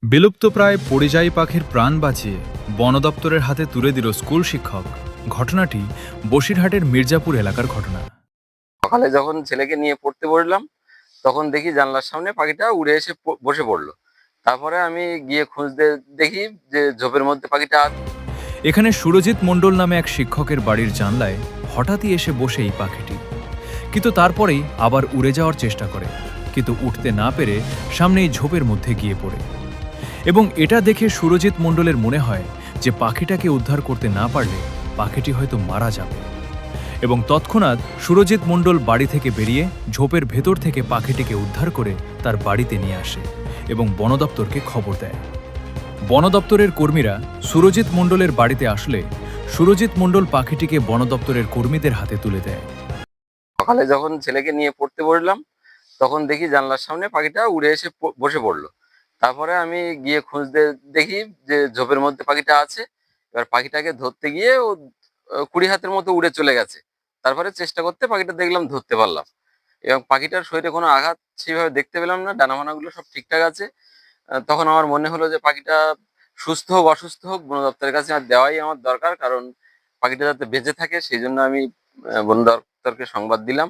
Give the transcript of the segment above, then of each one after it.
বিলুপ্তপ্রায় পরিযায়ী পাখির প্রাণ বাঁচিয়ে বন দপ্তরের হাতে তুলে দিল স্কুল শিক্ষক। ঘটনাটি বসিরহাটের মির্জাপুর এলাকার ঘটনা। সকালে যখন ছেলেকে নিয়ে পড়তে বসলাম, তখন দেখি জানলার সামনে পাখিটা উড়ে এসে বসে পড়লো। তারপরে আমি গিয়ে খুঁজতে দেখি যে ঝোপের মধ্যে পাখিটা আছে। এখানে সুরজিৎ মণ্ডল নামে এক শিক্ষকের বাড়ির জানলায় হঠাৎই এসে বসে এই পাখিটি, কিন্তু তারপরেই আবার উড়ে যাওয়ার চেষ্টা করে, কিন্তু উঠতে না পেরে সামনে এই ঝোপের মধ্যে গিয়ে পড়ে। এবং এটা দেখে সুরজিৎ মণ্ডলের মনে হয় যে পাখিটাকে উদ্ধার করতে না পারলে পাখিটি হয়তো মারা যাবে। এবং তৎক্ষণাৎ সুরজিৎ মণ্ডল বাড়ি থেকে বেরিয়ে ঝোপের ভেতর থেকে পাখিটিকে উদ্ধার করে তার বাড়িতে নিয়ে আসে এবং বন দপ্তরকে খবর দেয়। বন দপ্তরের কর্মীরা সুরজিৎ মণ্ডলের বাড়িতে আসলে সুরজিৎ মণ্ডল পাখিটিকে বন দপ্তরের কর্মীদের হাতে তুলে দেয়। সকালে যখন ছেলেকে নিয়ে পড়তে বসলাম, তখন দেখি জানলার সামনে পাখিটা উড়ে এসে বসে পড়লো। তারপরে আমি গিয়ে খুঁজতে দেখি যে ঝোপের মধ্যে পাখিটা আছে। এবার পাখিটাকে ধরতে গিয়ে ও 20 হাতের মতো উড়ে চলে গেছে। তারপরে চেষ্টা করতে পাখিটা দেখলাম, ধরতে পারলাম। এবং পাখিটার শরীরে কোনো আঘাত সেভাবে দেখতে পেলাম না, ডানামানাগুলো সব ঠিকঠাক আছে। তখন আমার মনে হলো যে পাখিটা সুস্থ হোক অসুস্থ হোক, বন দপ্তরের কাছে আর দেওয়াই আমার দরকার। কারণ পাখিটা যাতে বেঁচে থাকে সেই জন্য আমি বন দপ্তরকে সংবাদ দিলাম।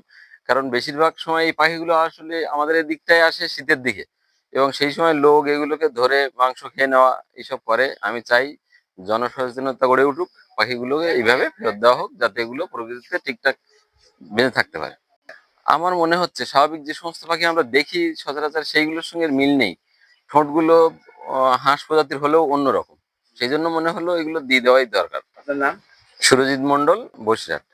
কারণ বেশিরভাগ সময় এই পাখিগুলো আসলে আমাদের এই দিকটায় আসে শীতের দিকে, এবং সেই সময় লোক এগুলোকে ধরে মাংস খেয়ে নেওয়া এইসব করে। আমি চাই জনসচেতনতা গড়ে উঠুক, পাখিগুলোকে এইভাবে ফেরত দেওয়া হোক যাতে এগুলো প্রকৃতিতে ঠিকঠাক বেঁচে থাকতে পারে। আমার মনে হচ্ছে স্বাভাবিক যে সমস্ত পাখি আমরা দেখি সচরাচর সেইগুলোর সঙ্গে মিল নেই। ঠোঁটগুলো হাঁস প্রজাতির হলেও অন্যরকম। সেই জন্য মনে হলো এগুলো দিয়ে দেওয়াই দরকার। আপনার নাম? সুরজিৎ মণ্ডল, বসিরহাট।